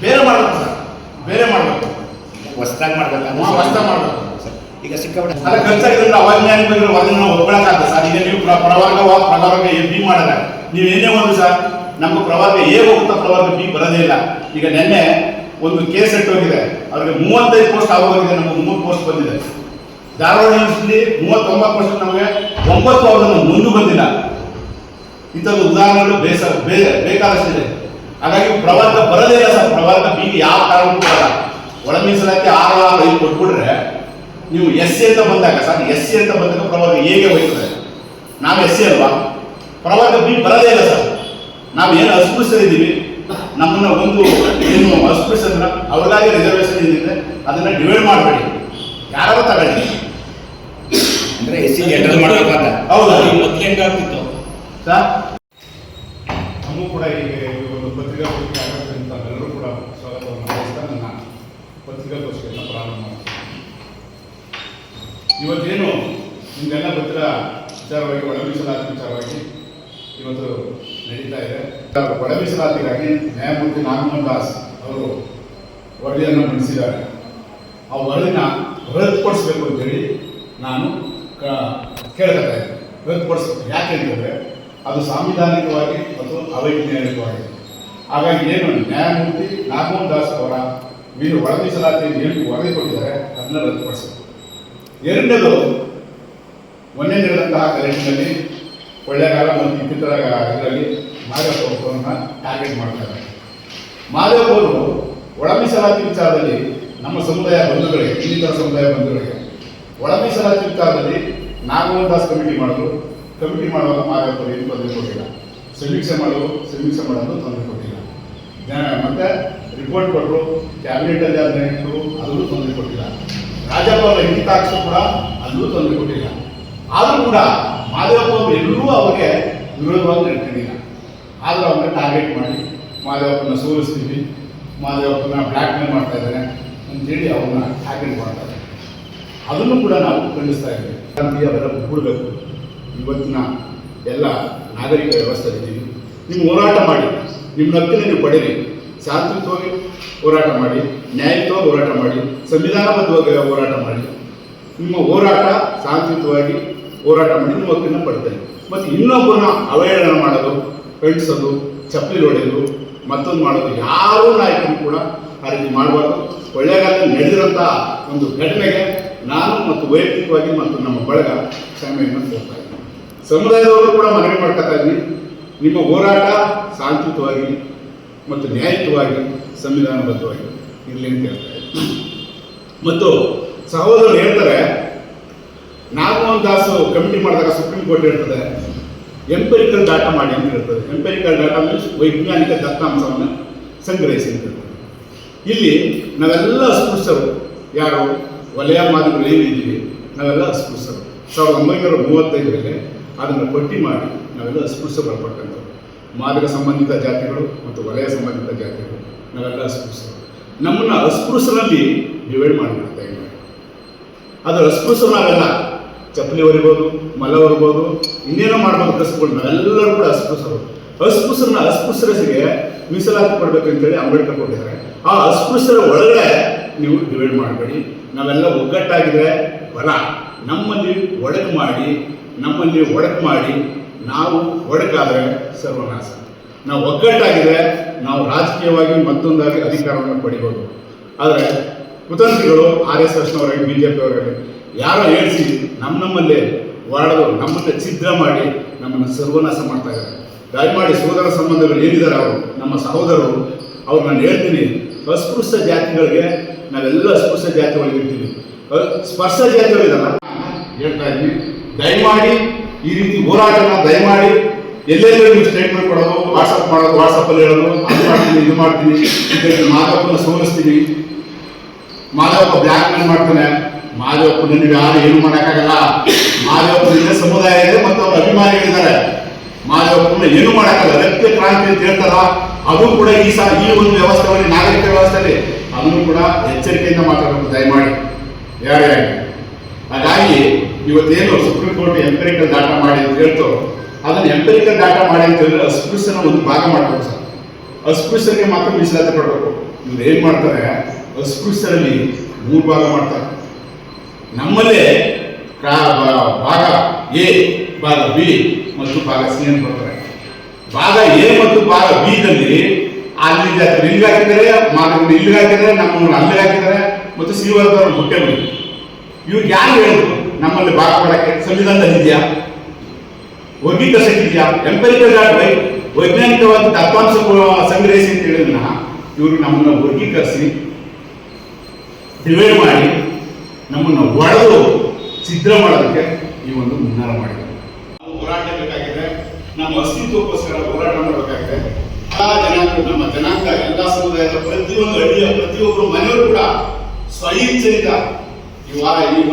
ಬೇರೆ ಮಾಡಬೇಕು ಸರ್, ಬೇರೆ ಮಾಡಬೇಕು, ಹೊಸದಾಗಿ ಮಾಡ್ಬೇಕು, ಹೊಸದಾಗಿ ಮಾಡಬೇಕು. ಈಗ ಸಿಕ್ಕಾಪಟ್ಟೆ ಅಲ್ಲ ಖರ್ಚಾಗಿದ್ರೆ ಅವಜ್ಞಾನ ಬಂದ್ರೆ ಅದನ್ನ ಒಪ್ಕೊಳಕ್ಕಾಗ್ತದೆ ಸರ್. ಈಗ ನೀವು ಪ್ರವರ್ಗ ಬಿ ಮಾಡಲ್ಲ, ನೀವು ಏನೇ ಒಂದು ಸರ್, ನಮ್ಮ ಪ್ರವರ್ಗ ಎ ಹೋಗುತ್ತಾ ಪ್ರವರ್ಗ ಬಿ ಬರೋದೇ ಇಲ್ಲ. ಈಗ ನಿನ್ನೆ ಒಂದು ಕೇಸ್ ಹೋಗಿದೆ, ಅವ್ರಿಗೆ 35 ಪೋಸ್ಟ್ ಆಗೋಗಿದೆ, ನಮಗೆ 3 ಪೋಸ್ಟ್ ಬಂದಿದೆ. ಧಾರವಾಡ ಯೂನಿವರ್ಸಿಟಿ 39 ಪೋಸ್ಟ್, ನಮಗೆ 9 ಅವ್ರನ್ನ ಮುಂದೆ ಬಂದಿಲ್ಲ. ಇಂಥದ್ದು ಉದಾಹರಣೆಗಳು ಬೇಕಾದಷ್ಟಿದೆ. ಹಾಗಾಗಿ ಪ್ರವರ್ಗ ಬರೋದೇ ಇಲ್ಲ ಸರ್. ಪ್ರವರ್ಗ ಬಿಗೆ ಯಾವ ಕಾರಣಕ್ಕೂ ಬರಲ್ಲ. ಒಳ ಮೀಸಲಾತಿ 6 5 ಕೊಟ್ಬಿಟ್ರೆ ನೀವು SC ಅಂತ ಬಂದಾಗ ಸರ್, SC ಅಂತ ಬಂದಾಗ ಪ್ರವರ್ಗ ಹೇಗೆ ಹೋಗ್ತದೆ? ನಾವು SC ಅಲ್ವಾ? ಪ್ರವರ್ಗ ಬಿ ಬರೋದೇ ಇಲ್ಲ ಸರ್. ನಾವು ಏನು ಅಸ್ಪೃಶ್ಯರಿದ್ದೀವಿ, ನಮ್ಮನ್ನ ಒಂದು ಏನು ಅಸ್ಪೃಶ್ಯರ ಅವ್ರಿಗಾಗಿ ರಿಸರ್ವೇಷನ್ ಏನಿದೆ ಅದನ್ನ ಡಿವೈಡ್ ಮಾಡಬೇಡಿ, ಯಾರು ತಗೊಳ್ಳಿ. ಅಂದ್ರೆ SC ಮಾಡ್ಬೇಕಂತ. ಹೌದಾ? ಮೊದಲು ಹೆಂಗಾಗ್ತಿತ್ತು ಸರ್, ನಮಗೂ ಕೂಡ ಈಗ ಒಂದು ಪತ್ರಿಕಾಗೋಷ್ಠಿ ಆಗೋದ್ರಿಂದ ಎಲ್ಲರೂ ಕೂಡ ಸ್ವಾಗತವನ್ನು ಬಯಸ್ತಾ ನನ್ನ ಪತ್ರಿಕಾಗೋಷ್ಠಿಯನ್ನು ಪ್ರಾರಂಭ ಮಾಡ್ತೀನಿ. ಇವತ್ತೇನು ನಿಮಗೆಲ್ಲ ಗೊತ್ತಿರ ವಿಚಾರವಾಗಿ ಒಳ ಮೀಸಲಾತಿ ವಿಚಾರವಾಗಿ ಇವತ್ತು ನಡೀತಾ ಇದೆ. ಒಳ ಮೀಸಲಾತಿಗಾಗಿ ನ್ಯಾಯಮೂರ್ತಿ ನಾಗಮೋಹನ್ ದಾಸ್ ಅವರು ವರದಿಯನ್ನು ಮಂಡಿಸಿದ್ದಾರೆ. ಆ ವರದಿನ ರದ್ದುಪಡಿಸಬೇಕು ಅಂತೇಳಿ ನಾನು ಕೇಳ್ತಾ ಇದ್ದೀನಿ. ರದ್ದುಪಡಿಸಬೇಕು. ಯಾಕೆ ಅಂತಂದರೆ ಅದು ಸಾಂವಿಧಾನಿಕವಾಗಿ ಮತ್ತು ಅವೈಜ್ಞಾನಿಕವಾಗಿದೆ. ಹಾಗಾಗಿ ಏನು ನ್ಯಾಯಮೂರ್ತಿ ನಾಗಮೋಹನ್ ದಾಸ್ ಅವರ ಒಳ ಮೀಸಲಾತಿಯನ್ನು ಏನು ವರದಿ ಕೊಟ್ಟಿದ್ದಾರೆ ಅದನ್ನ ರದ್ದುಪಡಿಸಬೇಕು. ಎರಡನೇದು, ಮೊನ್ನೆ ನಡೆದಂತಹ ಕಲೆಕ್ಷನಲ್ಲಿ ಕೊಳ್ಳೇಗಾಲ ಮತ್ತು ಇತರ ಇದರಲ್ಲಿ ಮಾದೇವಪ್ಪ ಅವರನ್ನು ಟಾರ್ಗೆಟ್ ಮಾಡ್ತಾರೆ. ಮಾದೇವಪ್ಪ ಅವರು ಒಳ ಮೀಸಲಾತಿ ವಿಚಾರದಲ್ಲಿ ನಮ್ಮ ಸಮುದಾಯ ಬಂಧುಗಳಿಗೆ, ಇನ್ನಿತರ ಸಮುದಾಯ ಬಂಧುಗಳಿಗೆ ಒಳ ಮೀಸಲಾತಿ ವಿಚಾರದಲ್ಲಿ ನಾಗಮೋಹನ್ ದಾಸ್ ಕಮಿಟಿ ಮಾಡುವಾಗ ಮಾದೇವಪ್ಪ ಏನು ತೊಂದರೆ ಕೊಟ್ಟಿಲ್ಲ. ಸಮೀಕ್ಷೆ ಮಾಡಲು ತೊಂದರೆ ಕೊಟ್ಟಿಲ್ಲ. ಮತ್ತೆ ರಿಪೋರ್ಟ್ ಕೊಟ್ಟರು, ಕ್ಯಾಬಿನೆಟಲ್ಲಿ ಅದನ್ನ ಇಟ್ಟರು, ಅದನ್ನು ತೊಂದರೆ ಕೊಟ್ಟಿಲ್ಲ. ರಾಜ್ಯಪಾಲರ ಹಿತಾಕ್ಷ ಕೂಡ ಅಲ್ಲೂ ತೊಂದರೆ ಕೊಟ್ಟಿಲ್ಲ. ಆದರೂ ಕೂಡ ಮಾದೇವಪ್ಪ ಅವರು ಎಲ್ಲರೂ ಅವರಿಗೆ ವಿರೋಧವಾಗಿ ನಡ್ಕೊಂಡಿಲ್ಲ. ಆದರೂ ಅವ್ರನ್ನ ಟಾರ್ಗೆಟ್ ಮಾಡಿ ಮಾದೇವಪ್ಪನ ಸೋಲಿಸ್ತೀವಿ, ಮಾದೇವಪ್ಪನ ಬ್ಲ್ಯಾಕ್ ಮೇಲ್ ಮಾಡ್ತಾ ಇದ್ದಾರೆ ಅಂತೇಳಿ ಅವ್ರನ್ನ ಟಾರ್ಗೆಟ್ ಮಾಡ್ತಾರೆ. ಅದನ್ನು ಕೂಡ ನಾವು ಖಂಡಿಸ್ತಾ ಇದ್ದೀವಿ. ಕ್ರಾಂತಿ ಅವೆಲ್ಲ ಬಿಡಬೇಕು. ಇವತ್ತಿನ ಎಲ್ಲ ನಾಗರಿಕ ವ್ಯವಸ್ಥೆ ಇದ್ದೀವಿ. ನೀವು ಹೋರಾಟ ಮಾಡಿ, ನಿಮ್ಮ ಹಕ್ಕನ್ನು ನೀವು ಪಡೀರಿ. ಶಾಂತಿಯುತವಾಗಿ ಹೋರಾಟ ಮಾಡಿ, ನ್ಯಾಯಯುತವಾಗಿ ಹೋರಾಟ ಮಾಡಿ, ಸಂವಿಧಾನಬದ್ಧವಾಗಿ ಹೋರಾಟ ಮಾಡಿ. ನಿಮ್ಮ ಹೋರಾಟ ಶಾಂತಿಯುತವಾಗಿ ಹೋರಾಟ ಮಾಡಿ ನಿಮ್ಮ ಹಕ್ಕನ್ನು ಪಡ್ತೇನೆ. ಮತ್ತು ಇನ್ನೊಬ್ಬರನ್ನ ಅವಹೇಳನ ಮಾಡೋದು, ಕಳಿಸೋದು, ಚಪ್ಪಲಿ ಹೊಡೆಯೋದು, ಮತ್ತೊಂದು ಮಾಡೋದು ಯಾರೂ ನಾಯಕರು ಕೂಡ ಆ ರೀತಿ ಮಾಡಬಾರ್ದು. ಕೊಳ್ಳೇಗಾಲದಲ್ಲಿ ನಡೆದಿರೋಂಥ ಒಂದು ಘಟನೆಗೆ ನಾನು ಮತ್ತು ವೈಯಕ್ತಿಕವಾಗಿ ಮತ್ತು ನಮ್ಮ ಬಳಗ ಕ್ಷಮೆಯನ್ನು ಕೋರ್ತಾ ಇದ್ದೀನಿ. ಸಮುದಾಯದವರು ಕೂಡ ಮನವಿ ಮಾಡ್ಕೊತಾ ಇದ್ದೀನಿ. ನಿಮ್ಮ ಹೋರಾಟ ಶಾಂತಿಯುತವಾಗಿ ಮತ್ತು ನ್ಯಾಯಯುತವಾಗಿ ಸಂವಿಧಾನಬದ್ಧವಾಗಿ ಇರಲಿ ಅಂತ ಹೇಳ್ತಾ ಇದ್ದೀನಿ. ಮತ್ತು ಸಹೋದರರು ಹೇಳ್ತಾರೆ, ನಾಗಮೋಹನ್ ದಾಸ್ ಕಮಿಟಿ ಮಾಡಿದಾಗ ಸುಪ್ರೀಂ ಕೋರ್ಟ್ ಹೇಳ್ತದೆ ಎಂಪೆರಿಕಲ್ ಡಾಟಾ ಮಾಡಿ ಅಂತ ಹೇಳ್ತದೆ. ಎಂಪೆರಿಕಲ್ ಡಾಟಾ ಮೀನ್ಸ್ ವೈಜ್ಞಾನಿಕ ದತ್ತಾಂಶವನ್ನು ಸಂಗ್ರಹಿಸಿ ಅಂತ ಹೇಳ್ತದೆ. ಇಲ್ಲಿ ನಾವೆಲ್ಲ ಅಸ್ಪೃಶ್ಯರು, ಯಾರು ವಲಯ ಮಾದರಿಗಳು ಏನಿದ್ದೀವಿ ನಾವೆಲ್ಲ ಅಸ್ಪೃಶ್ಯರು. 1935ರಲ್ಲಿ ಅದನ್ನು ಪಟ್ಟಿ ಮಾಡಿ ನಾವೆಲ್ಲ ಅಸ್ಪೃಶ್ಯ ಬರಪಟ್ಟಂಥವ್ರು. ಮಾದಕ ಸಂಬಂಧಿತ ಜಾತಿಗಳು ಮತ್ತು ವಲಯ ಸಂಬಂಧಿತ ಜಾತಿಗಳು ನಾವೆಲ್ಲ ಅಸ್ಪೃಶ್ಯರು. ನಮ್ಮನ್ನು ಅಸ್ಪೃಶ್ಯರಲ್ಲಿ ಡಿವೈಡ್ ಮಾಡಿಬಿಡುತ್ತೆ. ಅದು ಅಸ್ಪೃಶ್ಯರು ನಾವೆಲ್ಲ ಚಪ್ಪಲಿ ಹೊರಿಬೋದು, ಮಲ ಹೊರಬೋದು, ಇನ್ನೇನೋ ಮಾಡ್ಬೋದು ಕಸ್ಕೊಂಡು ನಾವೆಲ್ಲರೂ ಕೂಡ ಅಸ್ಪೃಶ್ಯರು. ಅಸ್ಪೃಶ್ಯರಿಗೆ ಮೀಸಲಾತಿ ಕೊಡಬೇಕಂತೇಳಿ ಅಂಬೇಡ್ಕರ್ ಕೊಟ್ಟಿದ್ದಾರೆ. ಆ ಅಸ್ಪೃಶ್ಯರ ಒಳಗಡೆ ನೀವು ಡಿವೈಡ್ ಮಾಡಬೇಡಿ. ನಾವೆಲ್ಲ ಒಗ್ಗಟ್ಟಾಗಿದ್ರೆ ಬಲ. ನಮ್ಮಲ್ಲಿ ಒಡಕು ಮಾಡಿ ನಾವು ಒಡಕಾದರೆ ಸರ್ವನಾಶ. ನಾವು ಒಗ್ಗಟ್ಟಾಗಿದ್ರೆ ನಾವು ರಾಜಕೀಯವಾಗಿ ಮತ್ತೊಂದಾಗಿ ಅಧಿಕಾರವನ್ನು ಪಡಿಬೋದು. ಆದರೆ ಕುತಂತ್ರಿಗಳು RSSನವರಾಗಿ BJP ಅವರಾಗಿ ಯಾರೋ ಹೇಳಿಸಿ ನಮ್ಮಲ್ಲೇ ಹೊರಡೋದು, ನಮ್ಮನ್ನು ಛಿದ್ರ ಮಾಡಿ ನಮ್ಮನ್ನು ಸರ್ವನಾಶ ಮಾಡ್ತಾ ಇದ್ದಾರೆ. ದಯಮಾಡಿ ಸೋದರ ಸಂಬಂಧಗಳು ಏನಿದ್ದಾರೆ ಅವರು ನಮ್ಮ ಸಹೋದರರು, ಅವ್ರು ನಾನು ಹೇಳ್ತೀನಿ, ಅಸ್ಪೃಶ್ಯ ಜಾತಿಗಳಿಗೆ ನಾವೆಲ್ಲ ಅಸ್ಪೃಶ್ಯ ಜಾತಿಗಳಿರ್ತೀವಿ, ಸ್ಪರ್ಶ ಜಾತಿಗಳಿದಲ್ಲ ಹೇಳ್ತಾ ಇದ್ದೀನಿ. ದಯಮಾಡಿ ಈ ರೀತಿ ಹೋರಾಟನ ದಯಮಾಡಿ ಎಲ್ಲೆಲ್ಲೂ ನೀವು ಸ್ಟೇಟ್ಮೆಂಟ್ ಕೊಡೋದು, ವಾಟ್ಸಪ್ಪಲ್ಲಿ ಹೇಳೋದು, ಅದು ಮಾಡ್ತೀನಿ ಇದು ಮಾಡ್ತೀನಿ, ಮಾದೇವಪ್ಪನ ಸೋಲಿಸ್ತೀನಿ, ಮಾದೇವಪ್ಪ ಬ್ಲ್ಯಾಕ್ ಮೇಲ್ ಮಾಡ್ತಾನೆ. ಮಾದೇವಪ್ಪ ನಿಮಗೆ ಯಾರು ಏನು ಮಾಡೋಕ್ಕಾಗಲ್ಲ. ಮಾದೇವಪ್ಪನಿಂದ ಸಮುದಾಯ ಇದೆ ಮತ್ತು ಅವ್ರ ಅಭಿಮಾನಿಗಳಿದ್ದಾರೆ. ಮಾದೇವಪ್ಪನ ಏನು ಮಾಡೋಕ್ಕಾಗಲ್ಲ. ರಕ್ತ ಕ್ರಾಂತಿ ಅಂತ ಹೇಳ್ತಾರ, ಅದು ಕೂಡ ಈ ಒಂದು ವ್ಯವಸ್ಥೆಯಲ್ಲಿ, ನಾಗರಿಕ ವ್ಯವಸ್ಥೆಯಲ್ಲಿ ಅದನ್ನು ಕೂಡ ಎಚ್ಚರಿಕೆಯಿಂದ ಮಾತಾಡಬೇಕು ದಯಮಾಡಿ ಯಾರೇ. ಹಾಗಾಗಿ ಇವತ್ತೇನು ಸುಪ್ರೀಂ ಕೋರ್ಟ್ ಎಂಪೆರಿಕಲ್ ಡಾಟಾ ಮಾಡಿ ಅಂತ ಹೇಳ್ತೋ, ಅದನ್ನು ಎಂಪೆರಿಕಲ್ ಡಾಟಾ ಮಾಡಿ ಅಂತ ಹೇಳಿದ್ರೆ ಅಸ್ಪೃಶ್ಯನ ಒಂದು ಭಾಗ ಮಾಡಬೇಕು ಸರ್. ಅಸ್ಪೃಶ್ಯರಿಗೆ ಮಾತ್ರ ಮೀಸಲಾತಿ ಕೊಡಬೇಕು. ಇವ್ರು ಏನ್ ಮಾಡ್ತಾರೆ, ಅಸ್ಪೃಶ್ಯರಲ್ಲಿ 3 ಭಾಗ ಮಾಡ್ತಾರೆ. ನಮ್ಮಲ್ಲೇ ಭಾಗ ಎ, ಭಾಗ ಬಿ ಮತ್ತು ಭಾಗ ಸಿ ಅಂತ ಬರ್ತಾರೆ. ಭಾಗ ಎ ಮತ್ತು ಭಾಗ ಬಿ ದಲ್ಲಿ ಅಲ್ಲಿ ಇಲ್ಲಿಗೆ ಹಾಕಿದ್ದಾರೆ, ಮಾದರಿ ಇಲ್ಲಿಗೆ ಹಾಕಿದ್ದಾರೆ, ನಮ್ಮನ್ನು ಅಲ್ಲಿಗೆ ಹಾಕಿದ್ದಾರೆ ಮತ್ತು ಸಿ ವರ್ಗದವರು ಮುಟ್ಟೆ ಬಿ. ಇವ್ರಿಗೆ ಯಾರು ಹೇಳಿದ್ರು ನಮ್ಮಲ್ಲಿ ಭಾಗ ಕೊಡಕ್ಕೆ? ಸಂವಿಧಾನದಲ್ಲಿ ಇದೆಯಾ? ವರ್ಗೀಕರಿಸಿದ್ಯಾ? ಎಂಪರಿಕಲ್ ವೈಜ್ಞಾನಿಕವಾಗಿ ದತ್ತಾಂಶ ಸಂಗ್ರಹಿಸಿ ಅಂತ ಹೇಳಿದ್ನ ಇವರು ನಮ್ಮನ್ನ ವರ್ಗೀಕರಿಸಿ ಡಿವೈಡ್ ಮಾಡಿ ನಮ್ಮನ್ನು ಒಡೆದು ಛಿದ್ರ ಮಾಡೋದಕ್ಕೆ ಈ ಒಂದು ಮುನ್ನಾರ ಮಾಡಿದ್ದಾರೆ. ನಾವು ಹೋರಾಟ ಬೇಕಾಗಿದೆ, ನಮ್ಮ ಅಸ್ತಿತ್ವಕ್ಕೋಸ್ಕರ ಹೋರಾಟ ಮಾಡಬೇಕಾಗಿದೆ. ಎಲ್ಲ ಜನಾಂಗ, ನಮ್ಮ ಜನಾಂಗ, ಎಲ್ಲ ಸಮುದಾಯದ ಪ್ರತಿಯೊಂದು ಹಳ್ಳಿಯ ಪ್ರತಿಯೊಬ್ಬರು ಮನೆಯವರು ಕೂಡ ಸ್ವಇಚ್ಛೆಯಿಂದ ಈ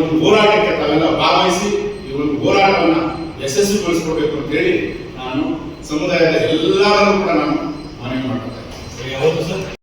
ಒಂದು ಹೋರಾಟಕ್ಕೆ ತಾವೆಲ್ಲ ಭಾಗವಹಿಸಿ ಈ ಒಂದು ಹೋರಾಟವನ್ನ ಯಶಸ್ವಿಗೊಳಿಸಿಕೊಡ್ಬೇಕು ಅಂತ ಹೇಳಿ ನಾನು ಸಮುದಾಯದ ಎಲ್ಲರೂ ಕೂಡ ನಾನು ಮನವಿ ಮಾಡ್ತೇನೆ.